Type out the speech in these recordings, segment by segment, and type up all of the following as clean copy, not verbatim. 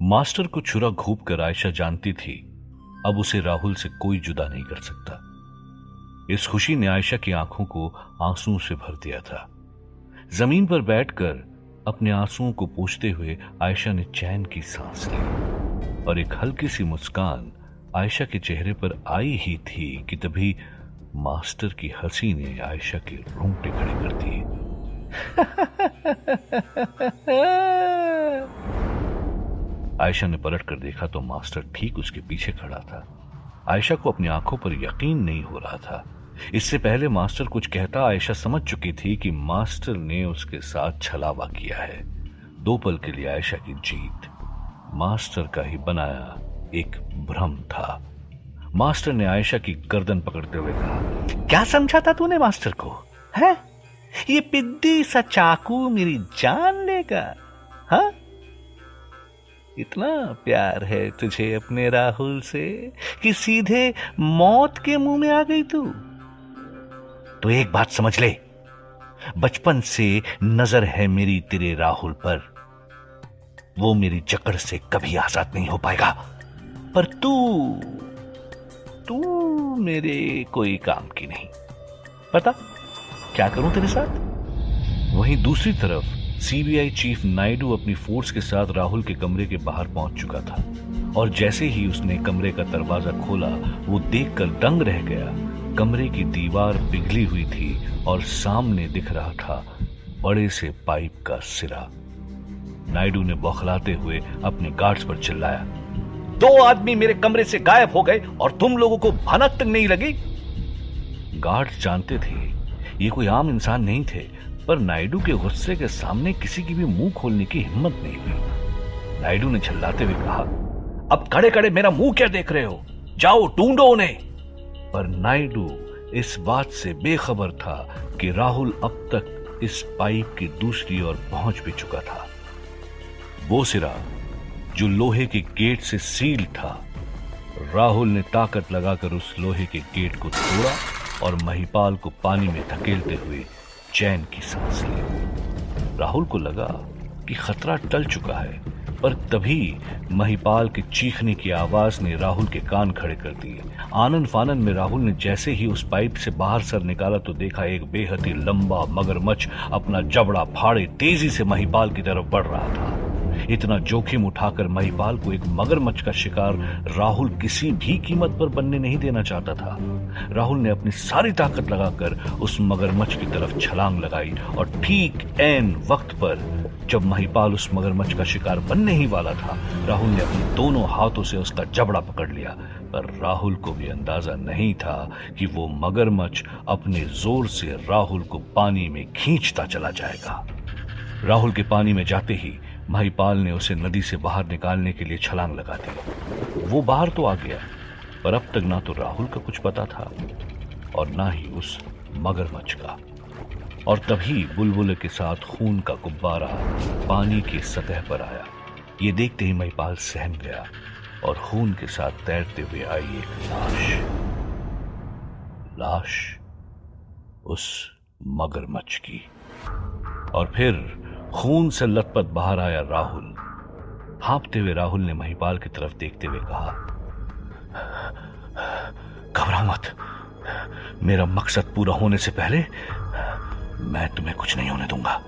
Master को छुरा घूप कर आयशा जानती थी अब उसे राहुल से कोई जुदा नहीं कर सकता। इस खुशी ने आयशा की आंखों को आंसुओं से भर दिया था। जमीन पर बैठकर अपने आंसुओं को पोंछते हुए आयशा ने चैन की सांस ली और एक हल्की सी मुस्कान आयशा के चेहरे पर आई ही थी कि तभी मास्टर की हंसी ने आयशा के रोंगटे खड़े कर दिए। आयशा ने पलट कर देखा तो मास्टर ठीक उसके पीछे खड़ा था। आयशा को अपनी आंखों पर यकीन नहीं हो रहा था। इससे पहले मास्टर कुछ कहता आयशा समझ चुकी थी कि मास्टर ने उसके साथ छलावा किया है। 2 पल के लिए आयशा की जीत मास्टर का ही बनाया एक भ्रम था। मास्टर ने आयशा की गर्दन पकड़ते हुए कहा, क्या समझा था तूने मास्टर को? है ये पिद्दी सा चाकू मेरी जान लेगा? हाँ, इतना प्यार है तुझे अपने राहुल से कि सीधे मौत के मुंह में आ गई तू? तो एक बात समझ ले, बचपन से नजर है मेरी तेरे राहुल पर। वो मेरी जकड़ से कभी आजाद नहीं हो पाएगा, पर तू मेरे कोई काम की नहीं। पता क्या करूं तेरे साथ? वहीं दूसरी तरफ सीबीआई चीफ नायडू अपनी फोर्स के साथ राहुल के कमरे के बाहर पहुंच चुका था और जैसे ही उसने कमरे का दरवाजा खोला वो देखकर दंग रह गया। कमरे की दीवार पिघली हुई थी और सामने दिख रहा था बड़े से पाइप का सिरा। नायडू ने बौखलाते हुए अपने गार्ड्स पर चिल्लाया, 2 आदमी मेरे कमरे से गायब हो गए और तुम लोगों को भनक तक नहीं लगी? गार्ड्स जानते थे ये कोई आम इंसान नहीं थे, पर नायडू के गुस्से के सामने किसी की भी मुंह खोलने की हिम्मत नहीं हुई। नायडू ने चिल्लाते हुए कहा, अब खड़े खड़े मेरा मुंह क्या देख रहे हो? जाओ ढूंढो उन्हें। पर नायडू इस बात से बेखबर था कि राहुल अब तक इस पाइप की दूसरी ओर पहुंच भी चुका था। वो सिरा जो लोहे के गेट से सील था, राहुल ने ताकत लगाकर उस लोहे के गेट को तोड़ा और महिपाल को पानी में धकेलते हुए चैन की सांस ली। राहुल को लगा कि खतरा टल चुका है, पर तभी महिपाल के चीखने की आवाज ने राहुल के कान खड़े कर दिए। आनन फानन में राहुल ने जैसे ही उस पाइप से बाहर सर निकाला तो देखा एक बेहद ही लंबा मगरमच्छ अपना जबड़ा फाड़े तेजी से महिपाल की तरफ बढ़ रहा था। इतना जोखिम उठाकर महिपाल को एक मगरमच्छ का शिकार राहुल किसी भी कीमत पर बनने नहीं देना चाहता था। राहुल ने अपनी सारी ताकत लगाकर उस मगरमच्छ की तरफ छलांग लगाई और ठीक ऐन वक्त पर जब महिपाल उस मगरमच्छ का शिकार बनने ही वाला था, राहुल ने अपने दोनों हाथों से उसका जबड़ा पकड़ लिया। पर राहुल को भी अंदाजा नहीं था कि वो मगरमच्छ अपने जोर से राहुल को पानी में खींचता चला जाएगा। राहुल के पानी में जाते ही महिपाल ने उसे नदी से बाहर निकालने के लिए छलांग लगा दी। वो बाहर तो आ गया, पर अब तक ना तो राहुल का कुछ पता था और ना ही उस मगरमच्छ का। और तभी बुलबुल के साथ खून का गुब्बारा पानी की सतह पर आया। ये देखते ही महिपाल सहम गया और खून के साथ तैरते हुए आई एक लाश उस मगरमच्छ की। और फिर खून से लथपथ बाहर आया राहुल। हाँफते हुए राहुल ने महिपाल की तरफ देखते हुए कहा, घबराओ मत, मेरा मकसद पूरा होने से पहले मैं तुम्हें कुछ नहीं होने दूंगा।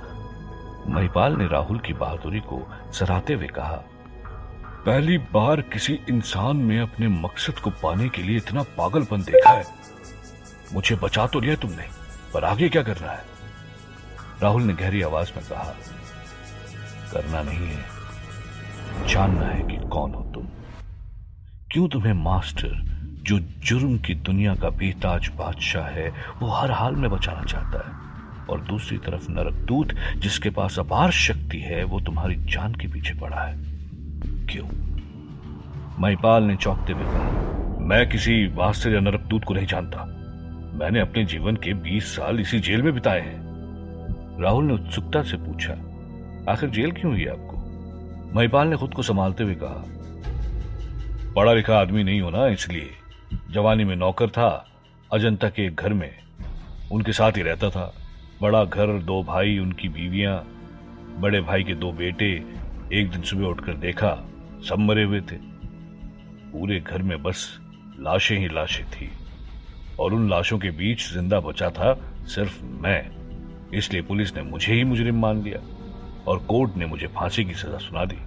महिपाल ने राहुल की बहादुरी को सराहते हुए कहा, पहली बार किसी इंसान में अपने मकसद को पाने के लिए इतना पागलपन देखा है। मुझे बचा तो लिया तुमने, पर आगे क्या करना है? राहुल ने गहरी आवाज में कहा, करना नहीं है, जानना है कि कौन हो तुम। क्यों तुम्हें मास्टर, जो जुर्म की दुनिया का बेताज बादशाह है, वो हर हाल में बचाना चाहता है, और दूसरी तरफ नरकदूत जिसके पास अपार शक्ति है, वो तुम्हारी जान के पीछे पड़ा है। क्यों? महिपाल ने चौंकते हुए कहा, मैं किसी मास्टर या नरकदूत को नहीं जानता। मैंने अपने जीवन के 20 साल इसी जेल में बिताए हैं। राहुल ने उत्सुकता से पूछा, आखिर जेल क्यों हुई आपको? महिपाल ने खुद को संभालते हुए कहा, पढ़ा लिखा आदमी नहीं होना इसलिए। जवानी में नौकर था अजंता के एक घर में, उनके साथ ही रहता था। बड़ा घर, 2 भाई, उनकी बीवियां, बड़े भाई के 2 बेटे। एक दिन सुबह उठकर देखा सब मरे हुए थे। पूरे घर में बस लाशें ही लाशें थी और उन लाशों के बीच जिंदा बचा था सिर्फ मैं। इसलिए पुलिस ने मुझे ही मुजरिम मान लिया और कोर्ट ने मुझे फांसी की सजा सुना दी।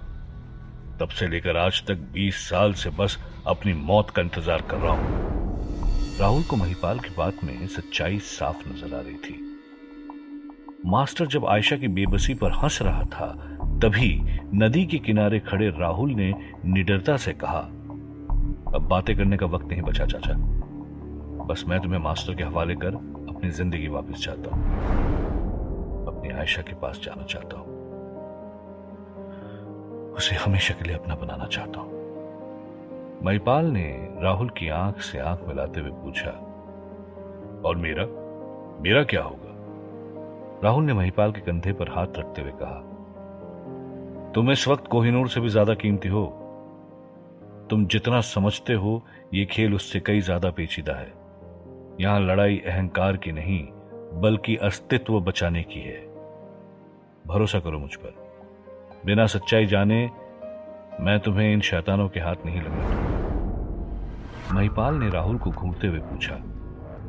तब से लेकर आज तक 20 साल से बस अपनी मौत का इंतजार कर रहा हूं। राहुल को महिपाल की बात में सच्चाई साफ नजर आ रही थी। मास्टर जब आयशा की बेबसी पर हंस रहा था, तभी नदी के किनारे खड़े राहुल ने निडरता से कहा, अब बातें करने का वक्त नहीं बचा चाचा। बस मैं तुम्हें मास्टर के हवाले कर अपनी जिंदगी वापस चाहता हूं। अपनी आयशा के पास जाना चाहता हूं। उसे हमेशा के लिए अपना बनाना चाहता हूं। महिपाल ने राहुल की आंख से आंख मिलाते हुए पूछा, और मेरा क्या होगा? राहुल ने महिपाल के कंधे पर हाथ रखते हुए कहा, तुम इस वक्त कोहिनूर से भी ज्यादा कीमती हो। तुम जितना समझते हो ये खेल उससे कई ज्यादा पेचीदा है। यहां लड़ाई अहंकार की नहीं बल्कि अस्तित्व बचाने की है। भरोसा करो मुझ पर। बिना सच्चाई जाने मैं तुम्हें इन शैतानों के हाथ नहीं लगने दूंगा। महिपाल ने राहुल को घूरते हुए पूछा,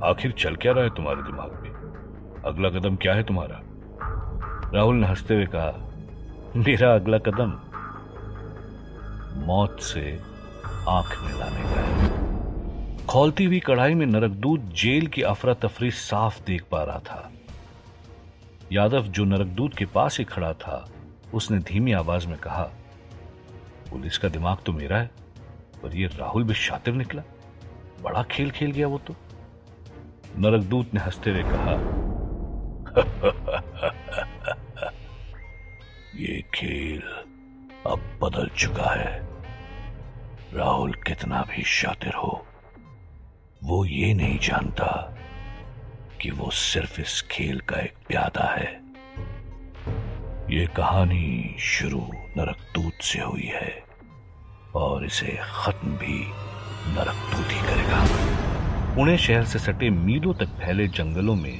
आखिर चल क्या रहा है तुम्हारे दिमाग में? अगला कदम क्या है तुम्हारा? राहुल ने हंसते हुए कहा, मेरा अगला कदम मौत से आंख मिलाने का है। खौलती हुई कढ़ाई में नरकदूत जेल की अफरा तफरी साफ देख पा रहा था। यादव जो नरकदूत के पास ही खड़ा था, उसने धीमी आवाज में कहा, पुलिस का दिमाग तो मेरा है, पर यह राहुल भी शातिर निकला। बड़ा खेल खेल गया वो तो। नरकदूत ने हंसते हुए कहा, ये खेल अब बदल चुका है। राहुल कितना भी शातिर हो, वो ये नहीं जानता कि वो सिर्फ इस खेल का एक प्यादा है। ये कहानी शुरू नरकदूत से हुई है और इसे खत्म भी नरकदूत ही करेगा। पुणे शहर से सटे मीलों तक फैले जंगलों में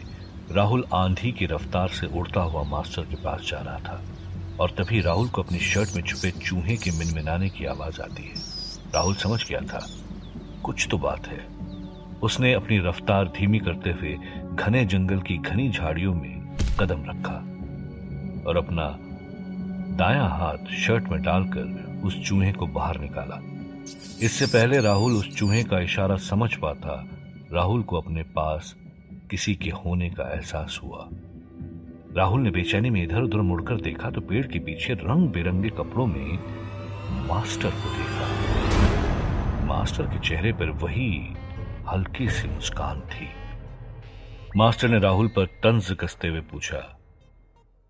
राहुल आंधी की रफ्तार से उड़ता हुआ मास्टर के पास जा रहा था और तभी राहुल को अपनी शर्ट में छुपे चूहे के मिनमिनाने की आवाज आती है। राहुल समझ गया था कुछ तो बात है। उसने अपनी रफ्तार धीमी करते हुए घने जंगल की घनी झाड़ियों में कदम रखा और अपना दायां हाथ शर्ट में डालकर उस चूहे को बाहर निकाला। इससे पहले राहुल उस चूहे का इशारा समझ पाता, राहुल को अपने पास किसी के होने का एहसास हुआ। राहुल ने बेचैनी में इधर उधर मुड़कर देखा तो पेड़ के पीछे रंग बिरंगे कपड़ों में मास्टर को देखा। मास्टर के चेहरे पर वही हल्की सी मुस्कान थी। मास्टर ने राहुल पर तंज कसते हुए पूछा,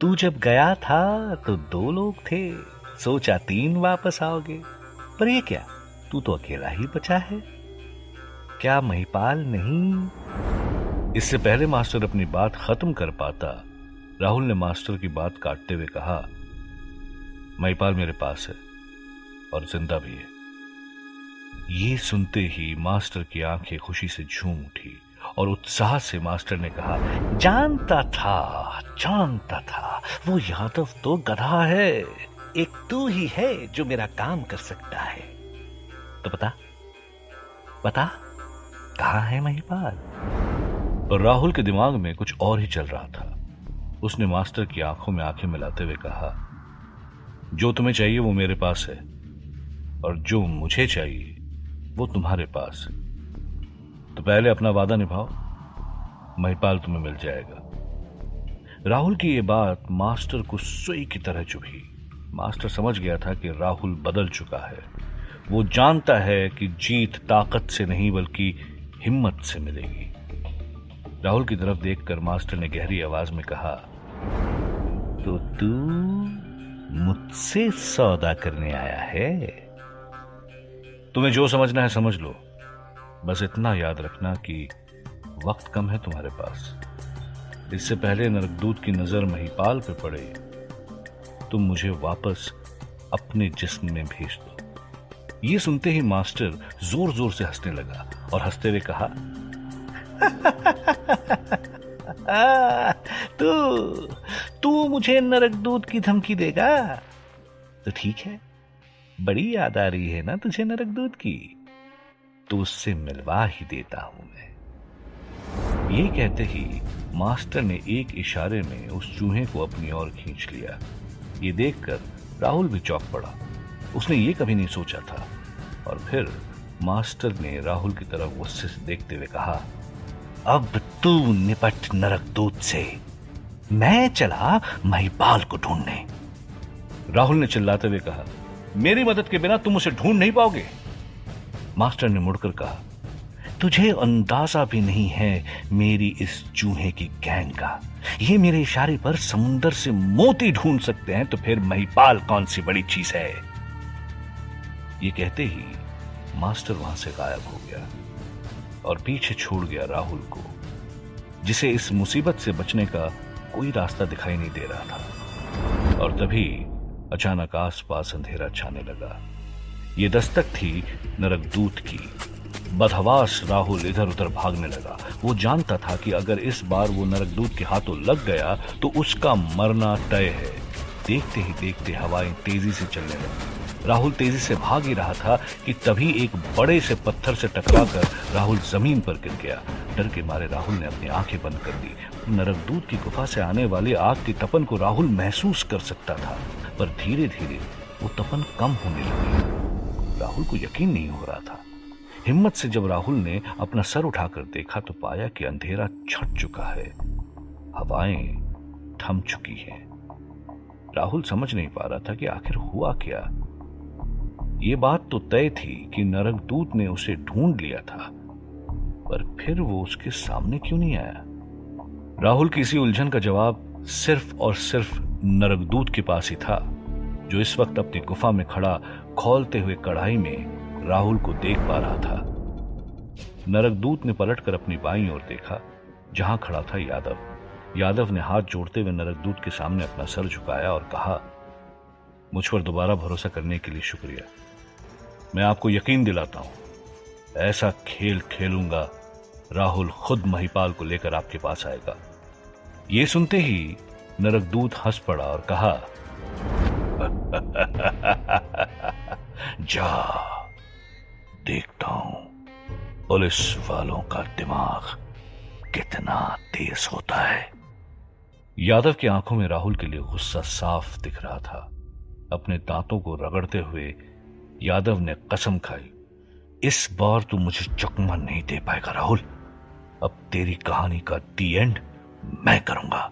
तू जब गया था तो 2 लोग थे, सोचा 3 वापस आओगे, पर ये क्या, तू तो अकेला ही बचा है। क्या महिपाल नहीं? इससे पहले मास्टर अपनी बात खत्म कर पाता, राहुल ने मास्टर की बात काटते हुए कहा, महिपाल मेरे पास है और जिंदा भी है। ये सुनते ही मास्टर की आंखें खुशी से झूम उठी और उत्साह से मास्टर ने कहा, जानता था वो यादव तो गधा है। एक तू ही है जो मेरा काम कर सकता है। तो बता कहां है महिपाल? और राहुल के दिमाग में कुछ और ही चल रहा था। उसने मास्टर की आंखों में आंखें मिलाते हुए कहा, जो तुम्हें चाहिए वो मेरे पास है और जो मुझे चाहिए वो तुम्हारे पास। तो पहले अपना वादा निभाओ, महिपाल तुम्हें मिल जाएगा। राहुल की ये बात मास्टर को सुई की तरह चुभी। मास्टर समझ गया था कि राहुल बदल चुका है। वो जानता है कि जीत ताकत से नहीं बल्कि हिम्मत से मिलेगी। राहुल की तरफ देखकर मास्टर ने गहरी आवाज में कहा, तो तू मुझसे सौदा करने आया है? तुम्हें जो समझना है समझ लो, बस इतना याद रखना कि वक्त कम है तुम्हारे पास। इससे पहले नरकदूत की नजर महिपाल पे पड़े, तुम मुझे वापस अपने जिस्म में भेज दो। ये सुनते ही मास्टर जोर जोर से हंसने लगा और हंसते हुए कहा, तू मुझे नरकदूत की धमकी देगा? तो ठीक है, बड़ी याद आ रही है ना तुझे नरकदूत की? तो उससे मिलवा ही देता हूं मैं। ये कहते ही मास्टर ने एक इशारे में उस चूहे को अपनी ओर खींच लिया। ये देखकर राहुल भी चौंक पड़ा। उसने ये कभी नहीं सोचा था। और फिर मास्टर ने राहुल की तरफ गुस्से से देखते हुए कहा, अब तू निपट नरकदूत से, मैं चला महिपाल को ढूंढने। राहुल ने चिल्लाते हुए कहा, मेरी मदद के बिना तुम उसे ढूंढ नहीं पाओगे। मास्टर ने मुड़कर कहा, तुझे अंदाजा भी नहीं है मेरी इस चूहे की गैंग का। ये मेरे इशारे पर समुंदर से मोती ढूंढ सकते हैं, तो फिर महिपाल कौन सी बड़ी चीज है। ये कहते ही मास्टर वहां से गायब हो गया और पीछे छोड़ गया राहुल को, जिसे इस मुसीबत से बचने का कोई रास्ता दिखाई नहीं दे रहा था। और तभी अचानक आसपास अंधेरा छाने लगा। ये दस्तक थी नरकदूत की। बदहवास राहुल इधर उधर भागने लगा। वो जानता था कि अगर इस बार वो नरकदूत के हाथों लग गया तो उसका मरना तय है। देखते ही देखते हवाएं तेजी से चलने लगी। राहुल तेजी से भाग ही रहा था कि तभी एक बड़े से पत्थर से टकराकर राहुल जमीन पर गिर गया। डर के मारे राहुल ने अपनी आंखें बंद कर दी। नरकदूत की गुफा से आने वाले आग की तपन को राहुल महसूस कर सकता था, पर धीरे धीरे वो तपन कम होने लगी। राहुल को यकीन नहीं हो रहा था। हिम्मत से जब राहुल ने अपना सर उठाकर देखा तो पाया कि अंधेरा छट चुका है, हवाएं थम चुकी हैं। राहुल समझ नहीं पा रहा था कि आखिर हुआ क्या। ये बात तो तय थी कि नरकदूत ने उसे ढूंढ लिया था, पर फिर वो उसके सामने क्यों नहीं आया? राहुल की इसी उलझन का जवाब सिर्फ और सिर्फ नरकदूत के पास ही था, जो इस वक्त अपनी गुफा में खड़ा खौलते हुए कढ़ाई में राहुल को देख पा रहा था। नरकदूत ने पलटकर अपनी बाईं ओर देखा, जहां खड़ा था यादव। यादव ने हाथ जोड़ते हुए नरकदूत के सामने अपना सर झुकाया और कहा, मुझ पर दोबारा भरोसा करने के लिए शुक्रिया। मैं आपको यकीन दिलाता हूं, ऐसा खेल खेलूंगा राहुल खुद महिपाल को लेकर आपके पास आएगा। ये सुनते ही नरकदूत हंस पड़ा और कहा, जा देखता हूं पुलिस वालों का दिमाग कितना तेज होता है। यादव की आंखों में राहुल के लिए गुस्सा साफ दिख रहा था। अपने दांतों को रगड़ते हुए यादव ने कसम खाई, इस बार तू मुझे चकमा नहीं दे पाएगा राहुल। अब तेरी कहानी का दी एंड मैं करूंगा।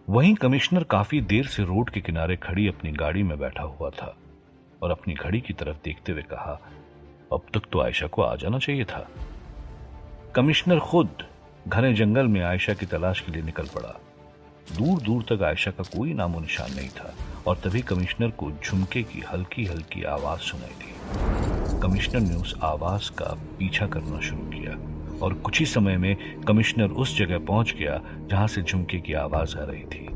वहीं कमिश्नर काफी देर से रोड के किनारे खड़ी अपनी गाड़ी में बैठा हुआ था और अपनी घड़ी की तरफ देखते हुए कहा, अब तक तो आयशा को आ जाना चाहिए था। कमिश्नर खुद घने जंगल में आयशा की तलाश के लिए निकल पड़ा। दूर दूर तक आयशा का कोई नामो निशान नहीं था और तभी कमिश्नर को झुमके की हल्की हल्की आवाज सुनाई दी। कमिश्नर ने उस आवाज का पीछा करना शुरू किया और कुछ ही समय में कमिश्नर उस जगह पहुंच गया जहां से झुमके की आवाज आ रही थी।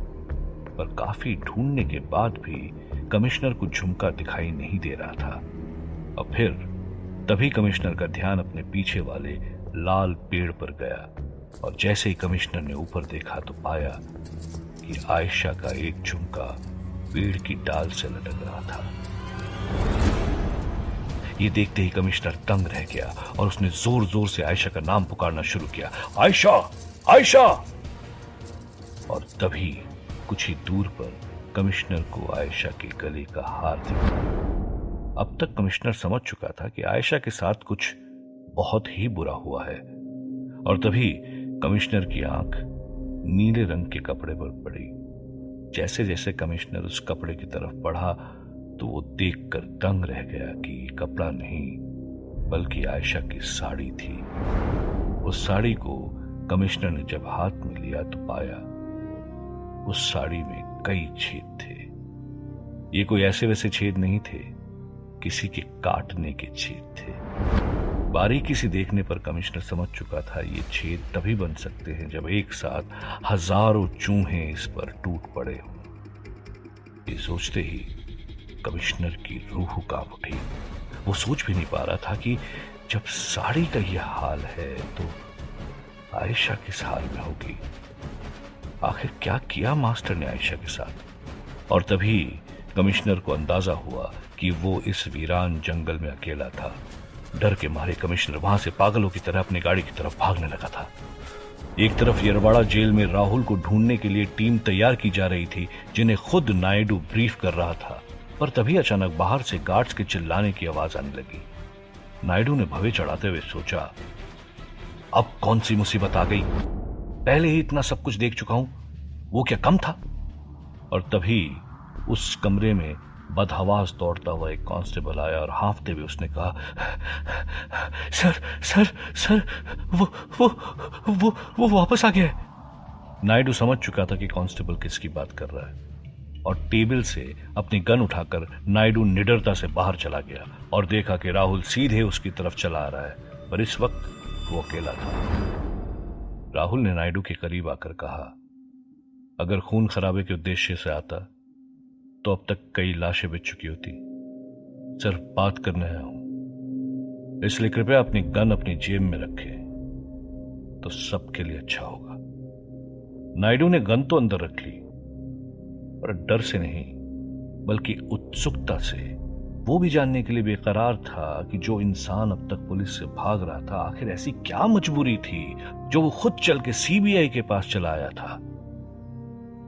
पर काफी ढूंढने के बाद भी कमिश्नर को झुमका दिखाई नहीं दे रहा था। और फिर तभी कमिश्नर का ध्यान अपने पीछे वाले लाल पेड़ पर गया और जैसे ही कमिश्नर ने ऊपर देखा तो पाया कि आयशा का एक झुमका पेड़ की डाल से लटक रहा था। ये देखते ही कमिश्नर दंग रह गया और उसने जोर जोर से आयशा का नाम पुकारना शुरू किया, आयशा, आयशा। और तभी कुछ ही दूर पर कमिश्नर को आयशा के गले का हार दिखा। अब तक कमिश्नर समझ चुका था कि आयशा के साथ कुछ बहुत ही बुरा हुआ है। और तभी कमिश्नर की आंख नीले रंग के कपड़े पर पड़ी। जैसे जैसे कमिश्नर उस कपड़े की तरफ बढ़ा तो वो देखकर दंग रह गया कि कपड़ा नहीं बल्कि आयशा की साड़ी थी। उस साड़ी को कमिश्नर ने जब हाथ में लिया तो पाया उस साड़ी में कई छेद थे। ये कोई ऐसे वैसे छेद नहीं थे, किसी के काटने के छेद थे। बारीकी से देखने पर कमिश्नर समझ चुका था ये छेद तभी बन सकते हैं जब एक साथ हजारों चूहे इस पर टूट पड़े हों। ये सोचते ही कमिश्नर की रूह कांप उठी। वो सोच भी नहीं पा रहा था कि जब साड़ी का यह हाल है तो आयशा किस हाल में होगी। आखिर क्या किया मास्टर ने आयशा के साथ। और तभी कमिश्नर को अंदाजा हुआ कि वो इस वीरान जंगल में अकेला था। डर के मारे कमिश्नर वहां से पागलों की तरह अपनी गाड़ी की तरफ भागने लगा था। एक तरफ यरवाड़ा जेल में राहुल को ढूंढने के लिए टीम तैयार की जा रही थी, जिन्हें खुद नायडू ब्रीफ कर रहा था। पर तभी अचानक बाहर से गार्ड्स के चिल्लाने की आवाज आने लगी। नायडू ने भवे चढ़ाते हुए सोचा, अब कौन सी मुसीबत आ गई? पहले ही इतना सब कुछ देख चुका हूं, वो क्या कम था? और तभी उस कमरे में बदहवास दौड़ता हुआ एक कांस्टेबल आया और हांफते हुए उसने कहा, सर सर सर वो वापस आ गया है। नायडू समझ चुका था कि कांस्टेबल किसकी बात कर रहा है और टेबल से अपनी गन उठाकर नायडू निडरता से बाहर चला गया और देखा कि राहुल सीधे उसकी तरफ चला आ रहा है, पर इस वक्त वो अकेला था। राहुल ने नायडू के करीब आकर कहा, अगर खून खराबे के उद्देश्य से आता तो अब तक कई लाशें बिछ चुकी होती। सिर्फ बात करने आया हूं, इसलिए कृपया अपनी गन अपनी जेब में रखें तो सबके लिए अच्छा होगा। नायडू ने गन तो अंदर रख ली, पर डर से नहीं बल्कि उत्सुकता से। वो भी जानने के लिए बेकरार था कि जो इंसान अब तक पुलिस से भाग रहा था, आखिर ऐसी क्या मजबूरी थी जो वो खुद चल के सीबीआई के पास चला आया था।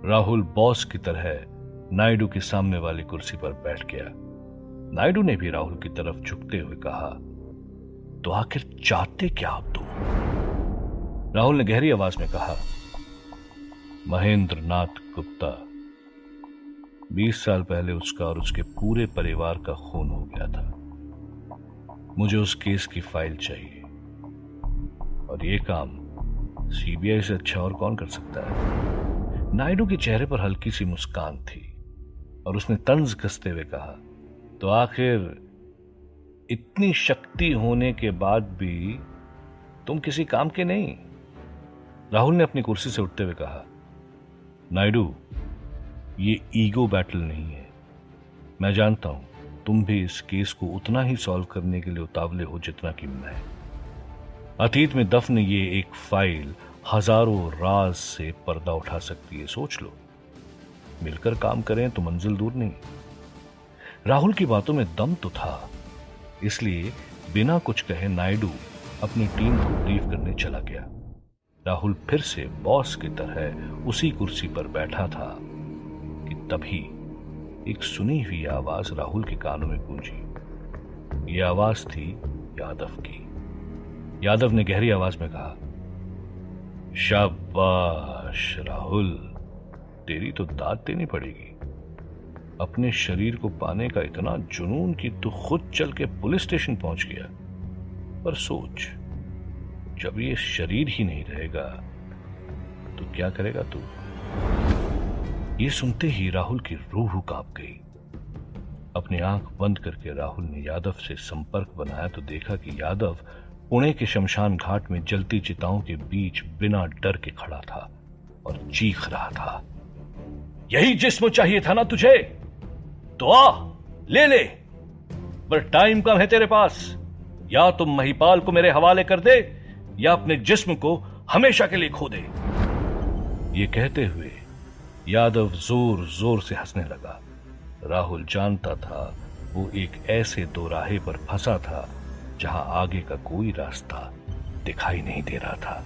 राहुल बॉस की तरह नायडू के सामने वाली कुर्सी पर बैठ गया। नायडू ने भी राहुल की तरफ झुकते हुए कहा, तो आखिर चाहते क्या आप दो? राहुल ने गहरी आवाज में कहा, महेंद्र नाथ गुप्ता, 20 साल पहले उसका और उसके पूरे परिवार का खून हो गया था। मुझे उस केस की फाइल चाहिए और यह काम सीबीआई से अच्छा और कौन कर सकता है? नायडू के चेहरे पर हल्की सी मुस्कान थी और उसने तंज कसते हुए कहा, तो आखिर इतनी शक्ति होने के बाद भी तुम किसी काम के नहीं? राहुल ने अपनी कुर्सी से उठते हुए कहा, नायडू, ये ईगो बैटल नहीं है। मैं जानता हूं तुम भी इस केस को उतना ही सॉल्व करने के लिए उतावले हो जितना कि मैं। अतीत में दफन ये एक फाइल हजारों राज से पर्दा उठा सकती है। सोच लो, मिलकर काम करें तो मंजिल दूर नहीं। राहुल की बातों में दम तो था, इसलिए बिना कुछ कहे नायडू अपनी टीम को ब्रीफ करने चला गया। राहुल फिर से बॉस की तरह उसी कुर्सी पर बैठा था कि तभी एक सुनी हुई आवाज राहुल के कानों में गूंजी। यह आवाज थी यादव की। यादव ने गहरी आवाज में कहा, शाबाश राहुल, तेरी तो दाद देनी पड़ेगी। अपने शरीर को पाने का इतना जुनून कि तू खुद चल के पुलिस स्टेशन पहुंच गया। पर सोच, जब ये शरीर ही नहीं रहेगा तो क्या करेगा तू? ये सुनते ही राहुल की रूह कांप गई। अपनी आंख बंद करके राहुल ने यादव से संपर्क बनाया तो देखा कि यादव पुणे के शमशान घाट में जलती चिताओं के बीच बिना डर के खड़ा था और चीख रहा था, यही जिस्म चाहिए था ना तुझे? तो आ, ले, पर टाइम कम है तेरे पास। या तुम महिपाल को मेरे हवाले कर दे या अपने जिस्म को हमेशा के लिए खो दे। ये कहते हुए यादव जोर जोर से हंसने लगा। राहुल जानता था वो एक ऐसे दोराहे पर फंसा था जहां आगे का कोई रास्ता दिखाई नहीं दे रहा था।